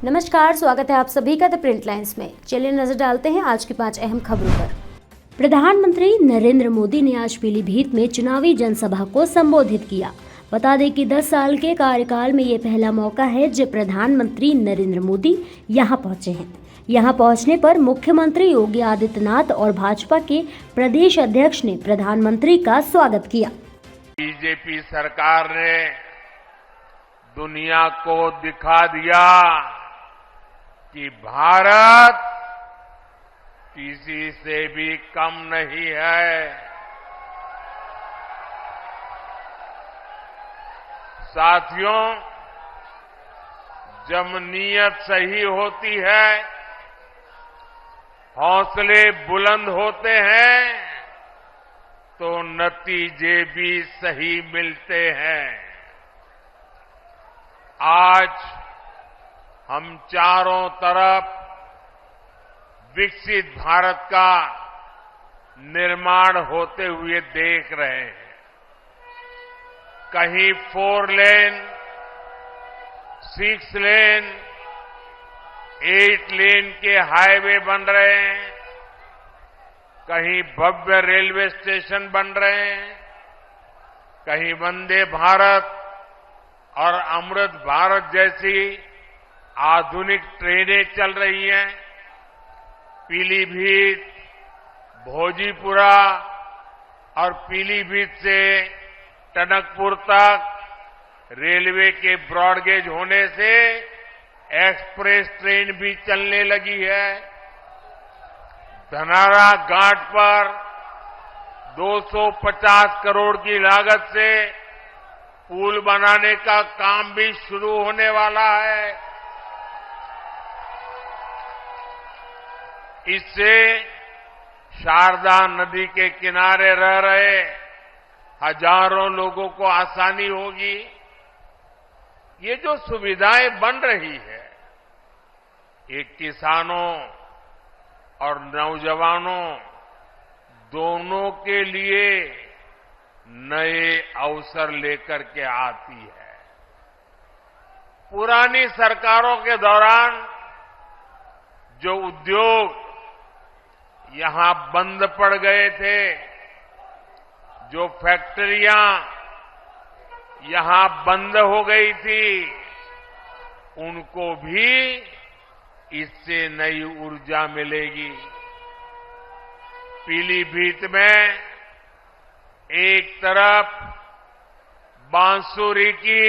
नमस्कार, स्वागत है आप सभी का द प्रिंट लाइन्स में। चलिए नजर डालते हैं आज की 5 अहम खबरों पर। प्रधानमंत्री नरेंद्र मोदी ने आज पीलीभीत में चुनावी जनसभा को संबोधित किया। बता दें कि 10 साल के कार्यकाल में ये पहला मौका है जब प्रधानमंत्री नरेंद्र मोदी यहां पहुंचे हैं। यहां पहुंचने पर मुख्यमंत्री योगी आदित्यनाथ और भाजपा के प्रदेश अध्यक्ष ने प्रधानमंत्री का स्वागत किया। बीजेपी सरकार ने दुनिया को दिखा दिया कि भारत किसी से भी कम नहीं है। साथियों, जब नीयत सही होती है, हौसले बुलंद होते हैं, तो नतीजे भी सही मिलते हैं। आज हम चारों तरफ विकसित भारत का निर्माण होते हुए देख रहे हैं। कहीं 4 लेन, 6 लेन, 8 लेन के हाईवे बन रहे हैं, कहीं भव्य रेलवे स्टेशन बन रहे हैं, कहीं वंदे भारत और अमृत भारत जैसी आधुनिक ट्रेनें चल रही हैं। पीलीभीत, भोजीपुरा और पीलीभीत से टनकपुर तक रेलवे के ब्रॉडगेज होने से एक्सप्रेस ट्रेन भी चलने लगी है। धनारा घाट पर 250 करोड़ की लागत से पुल बनाने का काम भी शुरू होने वाला है। इससे शारदा नदी के किनारे रह रहे हजारों लोगों को आसानी होगी। ये जो सुविधाएं बन रही है, ये किसानों और नौजवानों दोनों के लिए नए अवसर लेकर के आती है। पुरानी सरकारों के दौरान जो उद्योग यहां बंद पड़ गए थे, जो फैक्ट्रियां यहां बंद हो गई थी, उनको भी इससे नई ऊर्जा मिलेगी। पीलीभीत में एक तरफ बांसुरी की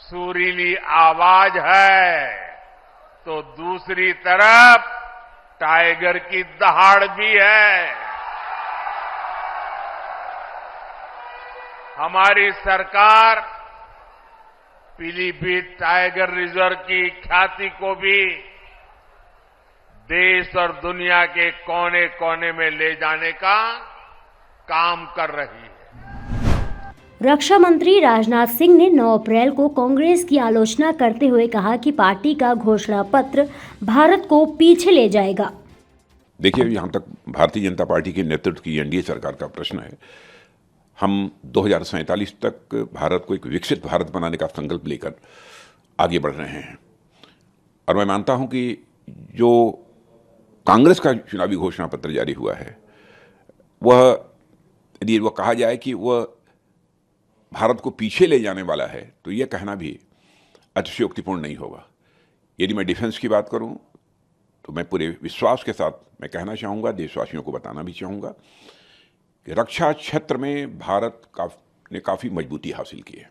सुरीली आवाज है, तो दूसरी तरफ टाइगर की दहाड़ भी है। हमारी सरकार पीलीभीत टाइगर रिजर्व की ख्याति को भी देश और दुनिया के कोने कोने में ले जाने का काम कर रही है। रक्षा मंत्री राजनाथ सिंह ने 9 अप्रैल को कांग्रेस की आलोचना करते हुए कहा कि पार्टी का घोषणा पत्र भारत को पीछे ले जाएगा। देखिए, यहां तक भारतीय जनता पार्टी के नेतृत्व की एनडीए सरकार का प्रश्न है। हम 2047 तक भारत को एक विकसित भारत बनाने का संकल्प लेकर आगे बढ़ रहे हैं, और मैं मानता हूं कि जो कांग्रेस का चुनावी घोषणा पत्र जारी हुआ है, वह यदि वह कहा जाए कि वह भारत को पीछे ले जाने वाला है, तो यह कहना भी अतिशयोक्तिपूर्ण नहीं होगा। यदि मैं डिफेंस की बात करूं, तो मैं पूरे विश्वास के साथ मैं कहना चाहूँगा, देशवासियों को बताना भी चाहूँगा कि रक्षा क्षेत्र में भारत ने काफ़ी मजबूती हासिल की है।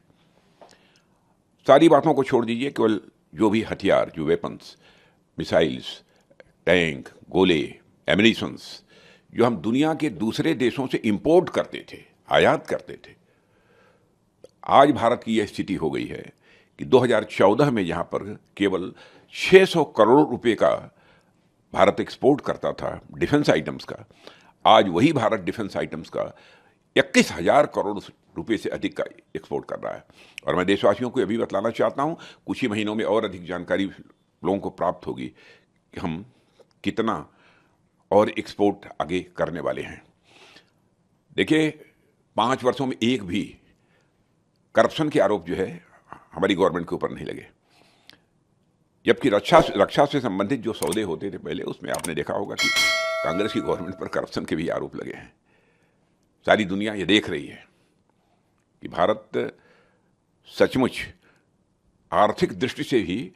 सारी बातों को छोड़ दीजिए, केवल जो भी हथियार, जो वेपन्स, मिसाइल्स, टैंक, गोले, एमिनिशंस जो हम दुनिया के दूसरे देशों से इंपोर्ट करते थे, आयात करते थे, आज भारत की यह स्थिति हो गई है कि 2014 में जहां पर केवल 600 करोड़ रुपए का भारत एक्सपोर्ट करता था डिफेंस आइटम्स का, आज वही भारत डिफेंस आइटम्स का 21,000 करोड़ रुपए से अधिक का एक्सपोर्ट कर रहा है। और मैं देशवासियों को यह भी बतलाना चाहता हूं, कुछ ही महीनों में और अधिक जानकारी लोगों को प्राप्त होगी कि हम कितना और एक्सपोर्ट आगे करने वाले हैं। देखिए, 5 वर्षों में एक भी करप्शन के आरोप जो है हमारी गवर्नमेंट के ऊपर नहीं लगे। जबकि रक्षा से संबंधित जो सौदे होते थे पहले, उसमें आपने देखा होगा कि कांग्रेस की गवर्नमेंट पर करप्शन के भी आरोप लगे हैं। सारी दुनिया ये देख रही है कि भारत सचमुच आर्थिक दृष्टि से भी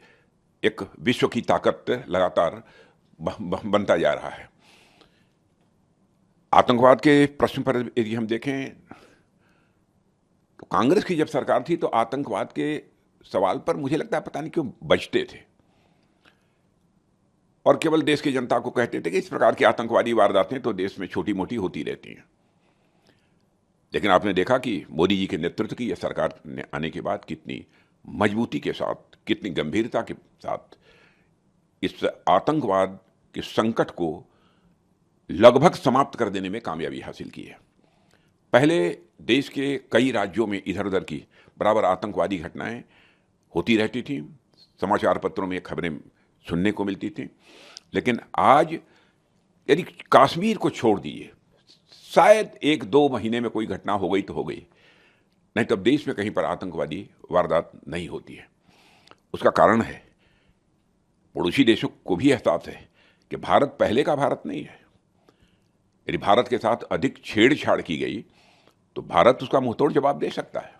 एक विश्व की ताकत लगातार बनता जा रहा है। आतंकवाद के प्रश्न पर यदि हम देखें तो कांग्रेस की जब सरकार थी तो आतंकवाद के सवाल पर मुझे लगता है पता नहीं क्यों बचते थे और केवल देश की जनता को कहते थे कि इस प्रकार की आतंकवादी वारदातें तो देश में छोटी मोटी होती रहती हैं। लेकिन आपने देखा कि मोदी जी के नेतृत्व की यह सरकार ने आने के बाद कितनी मजबूती के साथ, कितनी गंभीरता के साथ इस आतंकवाद के संकट को लगभग समाप्त कर देने में कामयाबी हासिल की है। पहले देश के कई राज्यों में इधर उधर की बराबर आतंकवादी घटनाएं होती रहती थी, समाचार पत्रों में खबरें सुनने को मिलती थी। लेकिन आज यदि कश्मीर को छोड़ दीजिए, शायद 1-2 महीने में कोई घटना हो गई तो हो गई, नहीं तो देश में कहीं पर आतंकवादी वारदात नहीं होती है। उसका कारण है पड़ोसी देशों को भी एहसास है कि भारत पहले का भारत नहीं है। यदि भारत के साथ अधिक छेड़छाड़ की गई तो भारत उसका मुंहतोड़ जवाब दे सकता है।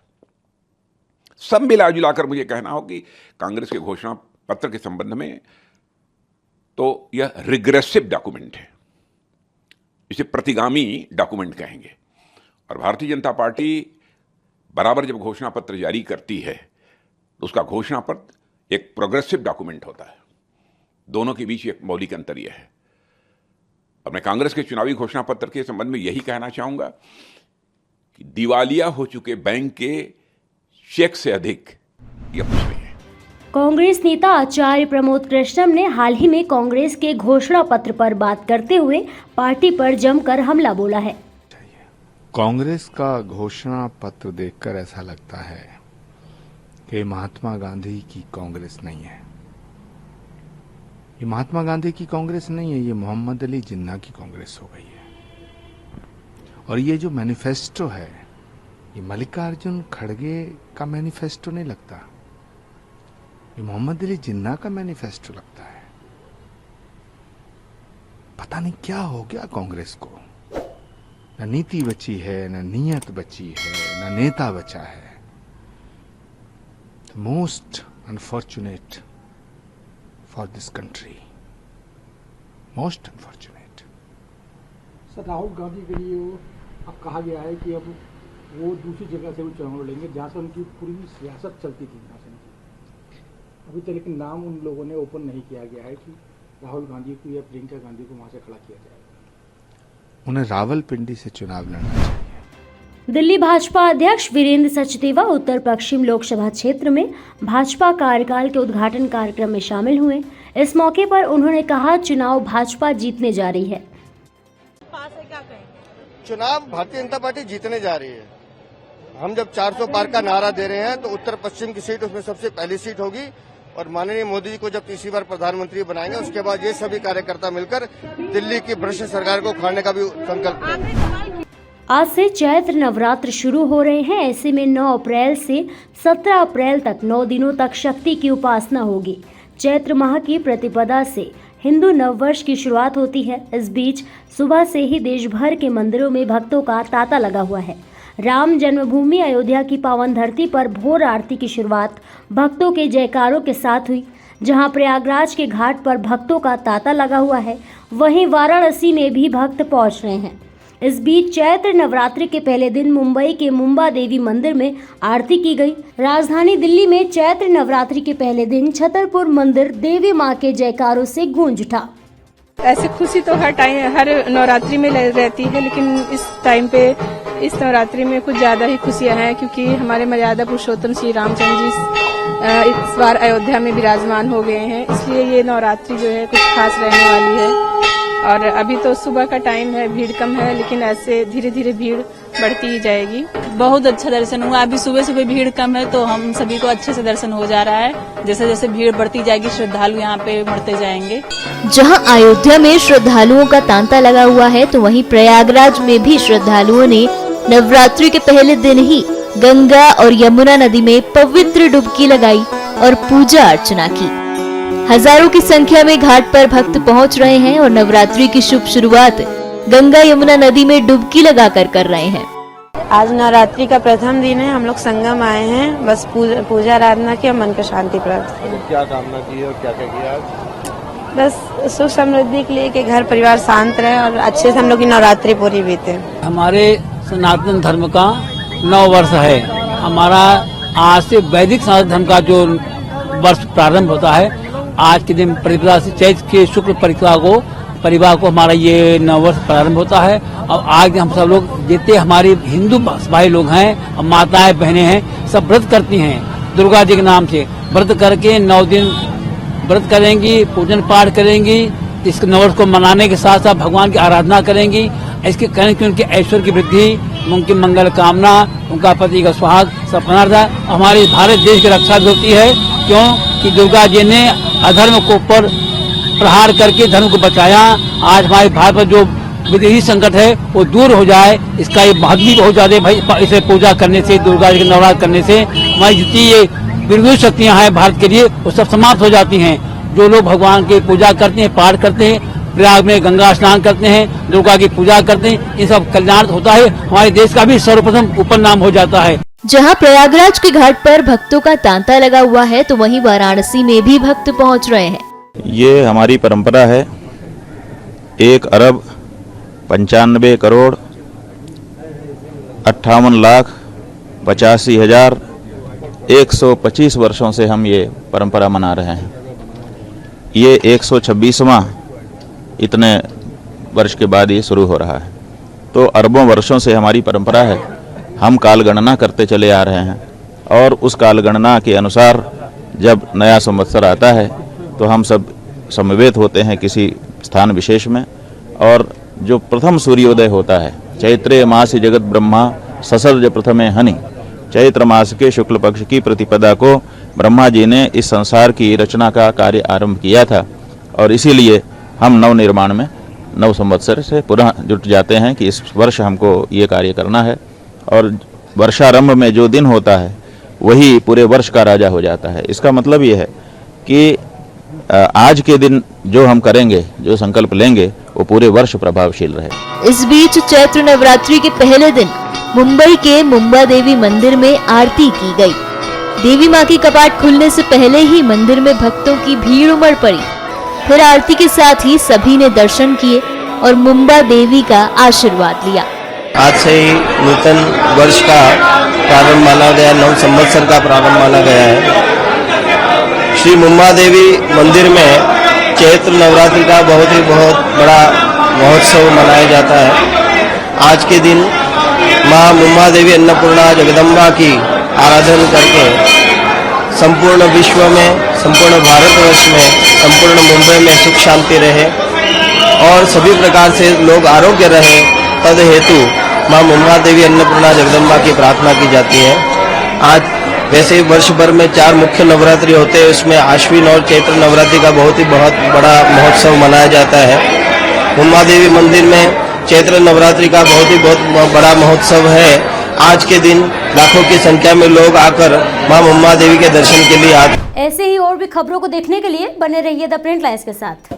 सब मिला जुलाकर मुझे कहना हो कि कांग्रेस के घोषणा पत्र के संबंध में तो यह रिग्रेसिव डॉक्यूमेंट है, इसे प्रतिगामी डॉक्यूमेंट कहेंगे। और भारतीय जनता पार्टी बराबर जब घोषणा पत्र जारी करती है तो उसका घोषणा पत्र एक प्रोग्रेसिव डॉक्यूमेंट होता है। दोनों के बीच एक मौलिक अंतर यह है। और मैं कांग्रेस के चुनावी घोषणा पत्र के संबंध में यही कहना चाहूंगा कि दिवालिया हो चुके बैंक के चेक से अधिक यह कुछ नहीं है। कांग्रेस नेता आचार्य प्रमोद कृष्णम ने हाल ही में कांग्रेस के घोषणा पत्र पर बात करते हुए पार्टी पर जमकर हमला बोला है। कांग्रेस का घोषणा पत्र देखकर ऐसा लगता है कि महात्मा गांधी की कांग्रेस नहीं है। ये महात्मा गांधी की कांग्रेस नहीं है, ये मोहम्मद अली जिन्ना की कांग्रेस हो गई है। और ये जो मैनिफेस्टो है, ये मल्लिकार्जुन खड़गे का मैनिफेस्टो नहीं लगता, ये मोहम्मद अली जिन्ना का मैनिफेस्टो लगता है। पता नहीं क्या हो गया कांग्रेस को, न नीति बची है, न नीयत बची है, न नेता बचा है। Most unfortunate for this country, most unfortunate. Sir, Rahul Gandhi के लिए अब कहा गया है कि अब वो दूसरी जगह से वो चुनाव लड़ेंगे जहाँ से उनकी पूरी सियासत चलती थी। अभी तक लेकिन नाम उन लोगों ने ओपन नहीं किया गया है कि राहुल गांधी को या प्रियंका गांधी को वहां से खड़ा किया जाएगा। उन्हें रावलपिंडी से चुनाव लड़ना चाहिए। दिल्ली भाजपा अध्यक्ष वीरेंद्र सचदेवा उत्तर पश्चिम लोकसभा क्षेत्र में भाजपा कार्यकाल के उद्घाटन कार्यक्रम में शामिल हुए। इस मौके पर उन्होंने कहा, चुनाव भाजपा जीतने जा रही है। चुनाव भारतीय जनता पार्टी जीतने जा रही है। हम जब 400 पार का नारा दे रहे हैं तो उत्तर पश्चिम की सीट उसमें सबसे पहली सीट होगी और माननीय मोदी जी को जब तीसरी बार प्रधानमंत्री बनाएंगे उसके बाद ये सभी कार्यकर्ता मिलकर दिल्ली की भ्रष्ट सरकार को उखाड़ने का भी संकल्प करेंगे। आज से चैत्र नवरात्र शुरू हो रहे हैं। ऐसे में 9 अप्रैल से 17 अप्रैल तक 9 दिनों तक शक्ति की उपासना होगी। चैत्र माह की प्रतिपदा से हिंदू नववर्ष की शुरुआत होती है। इस बीच सुबह से ही देश भर के मंदिरों में भक्तों का तांता लगा हुआ है। राम जन्मभूमि अयोध्या की पावन धरती पर भोर आरती की शुरुआत भक्तों के जयकारों के साथ हुई। जहां प्रयागराज के घाट पर भक्तों का तांता लगा हुआ है, वहीं वाराणसी में भी भक्त पहुंच रहे हैं। इस बीच चैत्र नवरात्रि के पहले दिन मुंबई के मुंबा देवी मंदिर में आरती की गई। राजधानी दिल्ली में चैत्र नवरात्रि के पहले दिन छतरपुर मंदिर देवी मां के जयकारों से गूंज उठा। ऐसी खुशी तो हर नवरात्रि में रहती है, लेकिन इस टाइम पे इस नवरात्रि में कुछ ज्यादा ही खुशियां हैं क्योंकि हमारे मर्यादा पुरुषोत्तम श्री रामचंद्र जी इस बार अयोध्या में विराजमान हो गए हैं। इसलिए ये नवरात्रि जो है कुछ खास रहने वाली है। और अभी तो सुबह का टाइम है, भीड़ कम है, लेकिन ऐसे धीरे धीरे भीड़ बढ़ती ही जाएगी। बहुत अच्छा दर्शन हुआ। अभी सुबह सुबह भीड़ कम है तो हम सभी को अच्छे से दर्शन हो जा रहा है। जैसे जैसे भीड़ बढ़ती जाएगी श्रद्धालु यहाँ पे बढ़ते जाएंगे। जहाँ अयोध्या में श्रद्धालुओं का तांता लगा हुआ है तो वहीं प्रयागराज में भी श्रद्धालुओं ने नवरात्रि के पहले दिन ही गंगा और यमुना नदी में पवित्र डुबकी लगाई और पूजा अर्चना की। हजारों की संख्या में घाट पर भक्त पहुंच रहे हैं और नवरात्रि की शुभ शुरुआत गंगा यमुना नदी में डुबकी लगाकर कर रहे हैं। आज नवरात्रि का प्रथम दिन है, हम लोग संगम आए हैं, बस पूजा आराधना की और मन को शांति प्राप्त की। क्या कामना की और क्या क्या किया आज? बस सुख समृद्धि के लिए कि घर परिवार शांत रहे और अच्छे से हम लोग की नवरात्रि पूरी बीते। हमारे सनातन धर्म का 9 वर्ष है। हमारा आज से वैदिक सनातन धर्म का जो वर्ष प्रारंभ होता है, आज के दिन प्रतिपदा से चैत्र के शुक्ल परिवार को हमारा ये 9 वर्ष प्रारंभ होता है। और आज हम सब लोग जितने हमारे हिंदू भाई लोग हैं, माताएं बहनें हैं, सब व्रत करती हैं दुर्गा जी के नाम से। व्रत करके 9 दिन व्रत करेंगी, पूजन पाठ करेंगी, इस 9 वर्ष को मनाने के साथ साथ भगवान की आराधना करेंगी। इसके कारण कि उनके ऐश्वर्य की वृद्धि, उनकी मंगल कामना, उनका पति का सुहाग सपना था। हमारे भारत देश की रक्षा भी होती है, क्यों कि दुर्गा जी ने अधर्म को ऊपर प्रहार करके धर्म को बचाया। आज हमारे भारत पर जो विदेशी संकट है वो दूर हो जाए, इसका ये महत्व भी बहुत ज्यादा भाई। इसे पूजा करने से, दुर्गा जी के नवरात्र करने से हमारी जितनी ये विरोधी शक्तियां हैं भारत के लिए, वो सब समाप्त हो जाती हैं। जो लोग भगवान की पूजा करते हैं, पाठ करते हैं, प्रयाग में गंगा स्नान करते हैं, दुर्गा की पूजा करते हैं, इन सब कल्याण होता है। हमारे देश का भी सर्वप्रथम ऊपर नाम हो जाता है। जहां प्रयागराज के घाट पर भक्तों का तांता लगा हुआ है, तो वहीं वाराणसी में भी भक्त पहुंच रहे हैं। ये हमारी परंपरा है। 1 अरब 95 करोड़ 58 लाख 85,000 125 वर्षों से हम ये परंपरा मना रहे हैं। ये 126वां इतने वर्ष के बाद ये शुरू हो रहा है। तो अरबों वर्षों से हमारी परंपरा है, हम काल गणना करते चले आ रहे हैं और उस काल गणना के अनुसार जब नया संवत्सर आता है तो हम सब समवेत होते हैं किसी स्थान विशेष में, और जो प्रथम सूर्योदय होता है, चैत्रे मासी जगत ब्रह्मा ससर्ज प्रथमे हनि, चैत्र मास के शुक्ल पक्ष की प्रतिपदा को ब्रह्मा जी ने इस संसार की रचना का कार्य आरंभ किया था। और इसीलिए हम नव निर्माण में नव संवत्सर से पुनः जुट जाते हैं कि इस वर्ष हमको ये कार्य करना है। और वर्षारंभ में जो दिन होता है वही पूरे वर्ष का राजा हो जाता है। इसका मतलब ये है कि आज के दिन जो हम करेंगे, जो संकल्प लेंगे, वो पूरे वर्ष प्रभावशील रहे। इस बीच चैत्र नवरात्रि के पहले दिन मुंबई के मुंबा देवी मंदिर में आरती की गई। देवी मां के कपाट खुलने से पहले ही मंदिर में भक्तों की भीड़ उमड़ पड़ी। फिर आरती के साथ ही सभी ने दर्शन किए और मुंबा देवी का आशीर्वाद लिया। आज से ही नूतन वर्ष का प्रारंभ माना गया, नव संवत्सर का प्रारंभ माना गया है। श्री मुंबा देवी मंदिर में चैत्र नवरात्रि का बहुत बड़ा महोत्सव मनाया जाता है। आज के दिन मां मुंबा देवी अन्नपूर्णा जगदम्बा की आराधना करके संपूर्ण विश्व में, संपूर्ण भारतवर्ष में, संपूर्ण मुंबई में सुख शांति रहे और सभी प्रकार से लोग आरोग्य रहे, तद हेतु मां मुंबा देवी अन्नपूर्णा जगदम्बा की प्रार्थना की जाती है। आज वैसे ही वर्ष भर में 4 मुख्य नवरात्रि होते हैं, उसमें आश्विन और चैत्र नवरात्रि का बहुत बड़ा महोत्सव मनाया जाता है। मुंबा देवी मंदिर में चैत्र नवरात्रि का बहुत बड़ा महोत्सव है। आज के दिन लाखों की संख्या में लोग आकर मां मुंबा देवी के दर्शन के लिए आते। ऐसे ही और भी खबरों को देखने के लिए बने रहिए द प्रिंट लाइन्स के साथ।